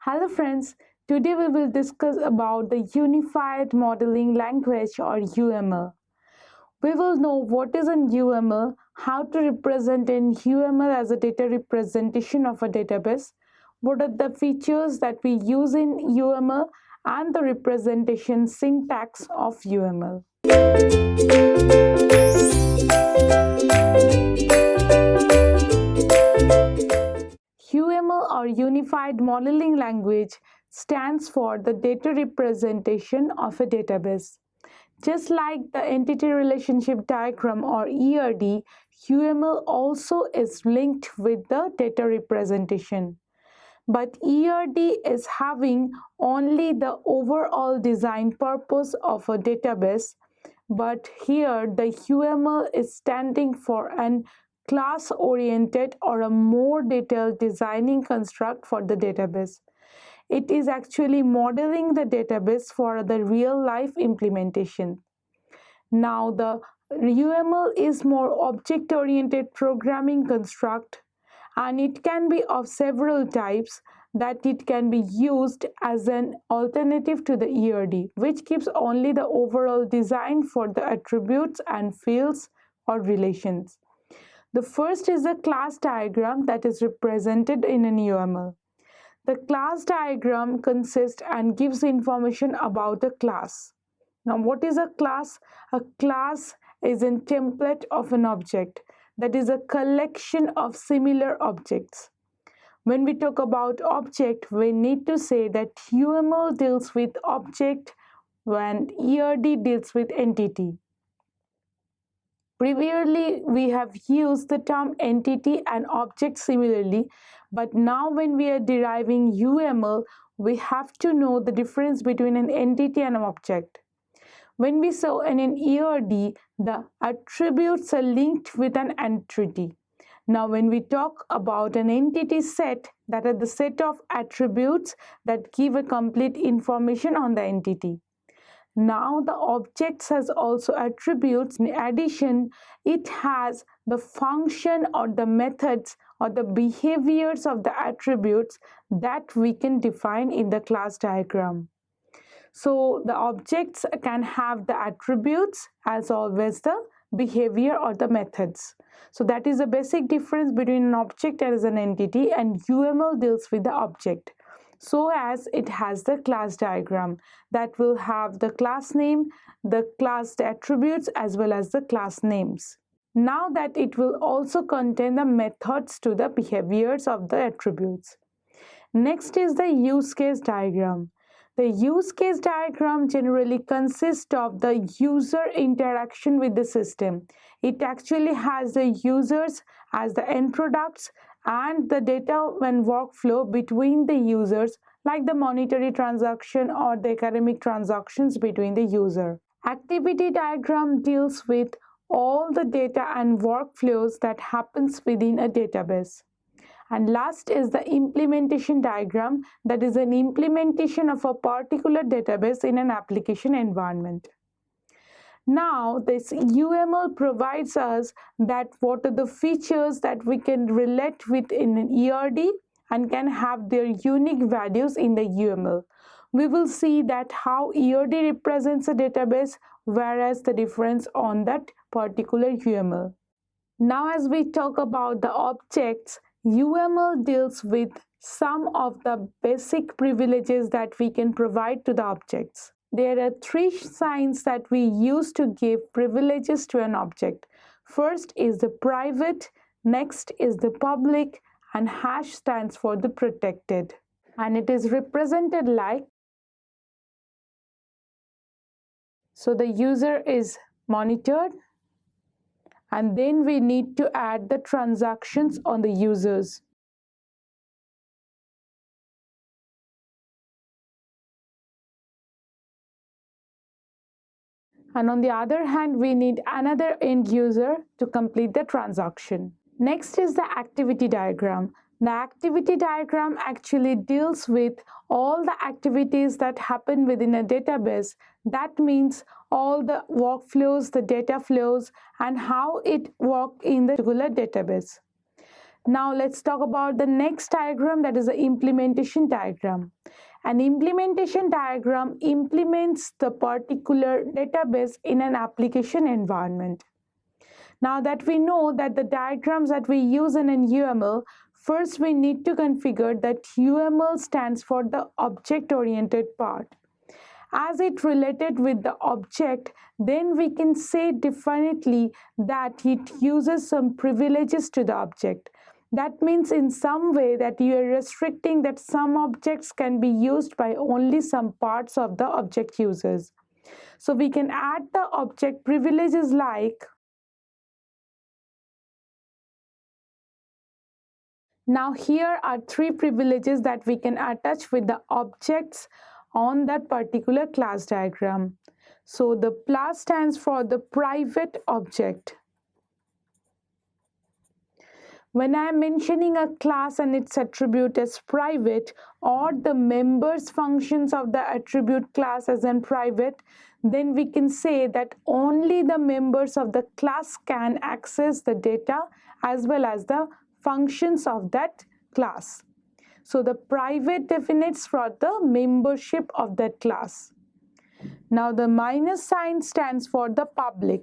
Hello friends, today we will discuss about the Unified Modeling Language or UML. We will know what is an UML, how to represent an UML as a data representation of a database, what are the features that we use in UML, and the representation syntax of UML. UML or Unified Modeling Language stands for the data representation of a database. Just like the Entity Relationship Diagram or ERD, UML also is linked with the data representation. But ERD is having only the overall design purpose of a database, but here the UML is standing for an class-oriented or a more detailed designing construct for the database. It is actually modeling the database for the real-life implementation. Now, the UML is more object-oriented programming construct, and it can be of several types that it can be used as an alternative to the ERD, which gives only the overall design for the attributes and fields or relations. The first is a class diagram that is represented in an UML. The class diagram consists and gives information about a class. Now, what is a class? A class is a template of an object, that is a collection of similar objects. When we talk about object, we need to say that UML deals with object when ERD deals with entity. Previously, we have used the term entity and object similarly, but now when we are deriving UML, we have to know the difference between an entity and an object. When we saw in an ERD, the attributes are linked with an entity. Now, when we talk about an entity set, that are the set of attributes that give a complete information on the entity. Now, the objects has also attributes. In addition, it has the function or the methods or the behaviors of the attributes that we can define in the class diagram. So the objects can have the attributes as always the behavior or the methods. So that is a basic difference between an object as an entity, and UML deals with the object. So as it has the class diagram that will have the class name, the class attributes as well as the class names. Now that it will also contain the methods to the behaviors of the attributes. Next is the use case diagram. The use case diagram generally consists of the user interaction with the system. It actually has the users as the end products and the data and workflow between the users, like the monetary transaction or the academic transactions between the user. Activity diagram deals with all the data and workflows that happens within a database. And last is the implementation diagram, that is an implementation of a particular database in an application environment. Now, this UML provides us that what are the features that we can relate with in an ERD and can have their unique values in the UML. We will see that how ERD represents a database, whereas the difference on that particular UML. Now, as we talk about the objects, UML deals with some of the basic privileges that we can provide to the objects. There are three signs that we use to give privileges to an object. First is the private, next is the public, and hash stands for the protected. And it is represented like, so the user is monitored, and then we need to add the transactions on the users. And on the other hand, we need another end user to complete the transaction. Next is the activity diagram. The activity diagram actually deals with all the activities that happen within a database. That means all the workflows, the data flows, and how it works in the particular database. Now let's talk about the next diagram, that is the implementation diagram. An implementation diagram implements the particular database in an application environment. Now that we know that the diagrams that we use in an UML, first we need to configure that UML stands for the object-oriented part. As it related with the object, then we can say definitely that it uses some privileges to the object. That means in some way that you are restricting that some objects can be used by only some parts of the object users. So we can add the object privileges like, now here are three privileges that we can attach with the objects on that particular class diagram. So the plus stands for the private object. When I am mentioning a class and its attribute as private, or the members functions of the attribute class as in private, then we can say that only the members of the class can access the data as well as the functions of that class. So the private defines for the membership of that class. Now the minus sign stands for the public.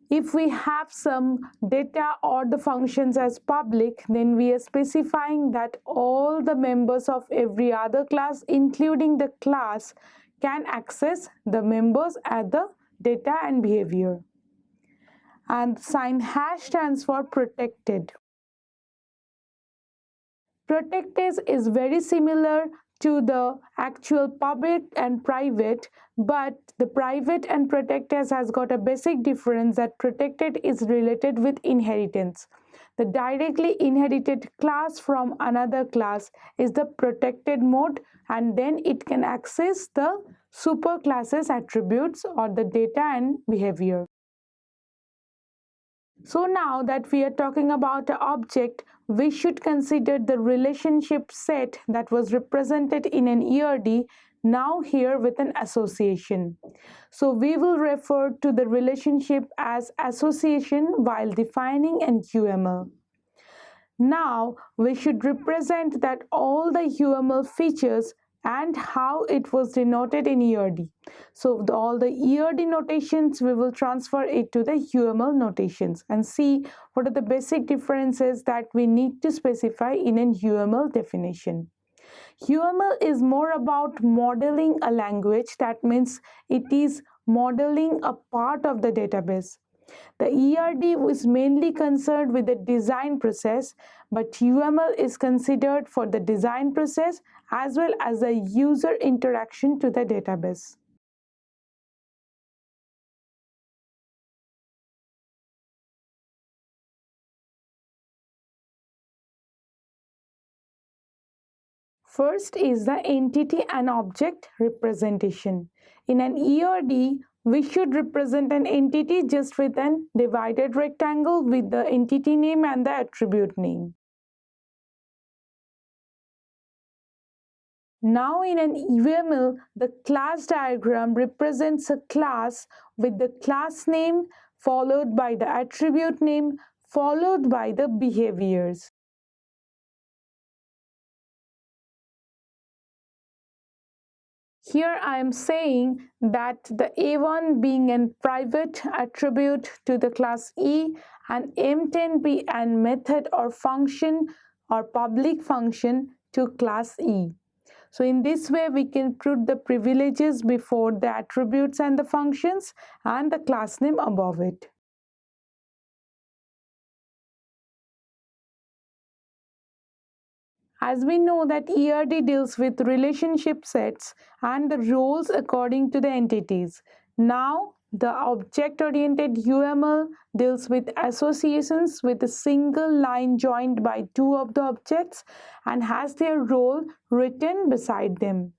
If we have some data or the functions as public, then we are specifying that all the members of every other class, including the class, can access the members at the data and behavior. And sign hash stands for protected. Protected is very similar to the actual public and private, but the private and protected has got a basic difference that protected is related with inheritance. The directly inherited class from another class is the protected mode, and then it can access the superclasses attributes or the data and behavior. So now that we are talking about an object, we should consider the relationship set that was represented in an ERD, now here with an association. So we will refer to the relationship as association while defining an UML. Now we should represent that all the UML features and how it was denoted in ERD. So all the ERD notations, we will transfer it to the UML notations and see what are the basic differences that we need to specify in an UML definition. UML is more about modeling a language. That means it is modeling a part of the database. The ERD was mainly concerned with the design process, but UML is considered for the design process as well as the user interaction to the database. First is the entity and object representation. In an ERD, we should represent an entity just with an divided rectangle with the entity name and the attribute name. Now in an UML, the class diagram represents a class with the class name followed by the attribute name followed by the behaviors. Here I am saying that the A1 being a private attribute to the class E and M10 be an method or function or public function to class E. So in this way we can put the privileges before the attributes and the functions and the class name above it. As we know that ERD deals with relationship sets and the roles according to the entities. Now the object-oriented UML deals with associations with a single line joined by two of the objects and has their role written beside them.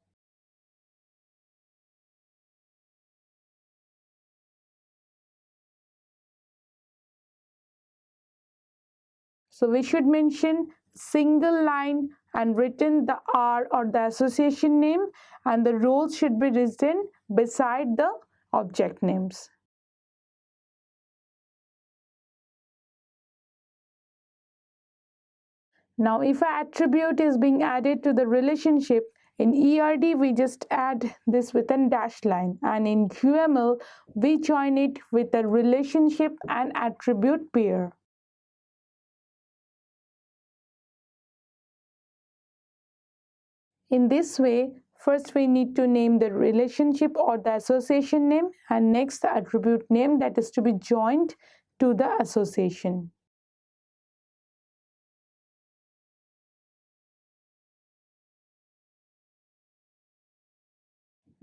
So we should mention single line and written the R or the association name, and the roles should be written beside the object names. Now if an attribute is being added to the relationship, in ERD we just add this with a dashed line, and in UML we join it with a relationship and attribute pair. In this way, first we need to name the relationship or the association name, and next the attribute name that is to be joined to the association.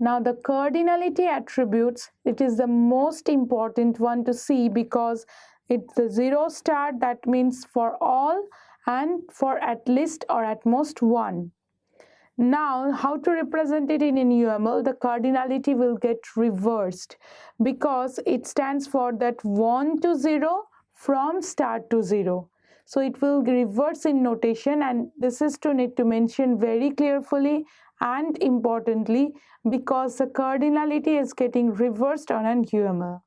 Now the cardinality attributes, it is the most important one to see because it's the 0 star, that means for all and for at least or at most one. Now, how to represent it in UML? The cardinality will get reversed because it stands for that 1 to 0 from start to 0. So it will reverse in notation, and this is to need to mention very carefully and importantly because the cardinality is getting reversed on an UML.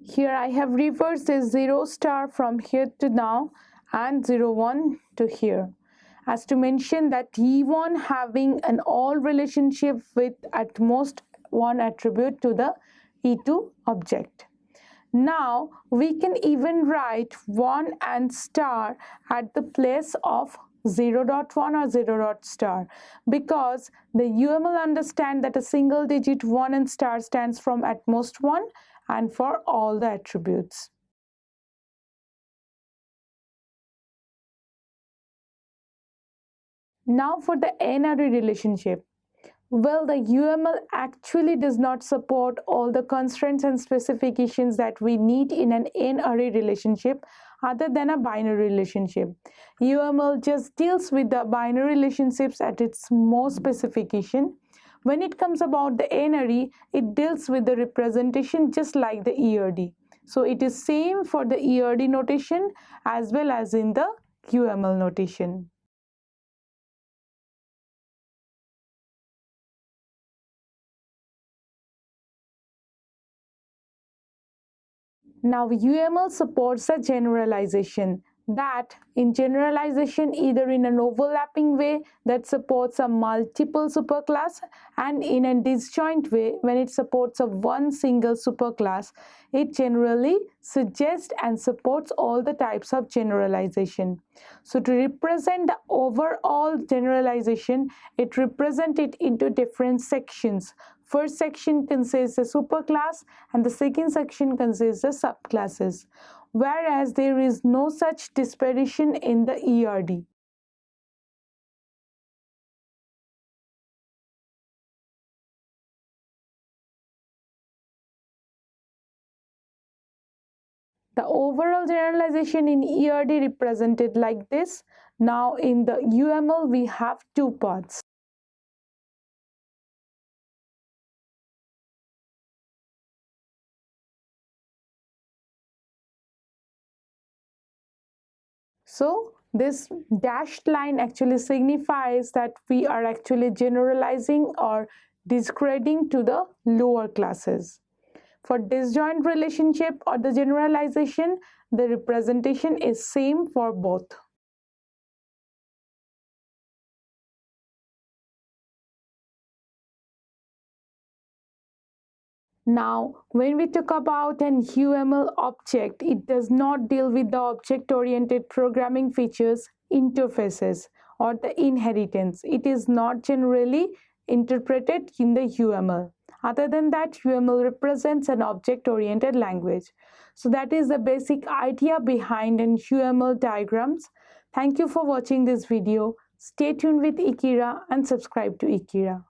Here I have reversed this 0 star from here to now and 0 1 to here, as to mention that E1 having an all relationship with at most one attribute to the E2 object. Now we can even write 1 and star at the place of 0.1 or 0. Star because the UML understand that a single digit 1 and star stands from at most 1 and for all the attributes. Now for the n-array relationship. Well, the UML actually does not support all the constraints and specifications that we need in an n-array relationship other than a binary relationship. UML just deals with the binary relationships at its most specification. When it comes about the n-array, it deals with the representation just like the ERD. So it is same for the ERD notation as well as in the UML notation. Now UML supports a generalization, that in generalization either in an overlapping way that supports a multiple superclass, and in a disjoint way when it supports a one single superclass. It generally suggests and supports all the types of generalization. So to represent the overall generalization, it represents it into different sections. First section consists the superclass and the second section consists the subclasses, whereas there is no such dispersion in the ERD. The overall generalization in ERD represented like this. Now in the UML we have two parts. So this dashed line actually signifies that we are actually generalizing or discrediting to the lower classes. For disjoint relationship or the generalization, the representation is same for both. Now, when we talk about an UML object, it does not deal with the object-oriented programming features, interfaces, or the inheritance. It is not generally interpreted in the UML. Other than that, UML represents an object-oriented language. So that is the basic idea behind an UML diagrams. Thank you for watching this video. Stay tuned with Ekeeda and subscribe to Ekeeda.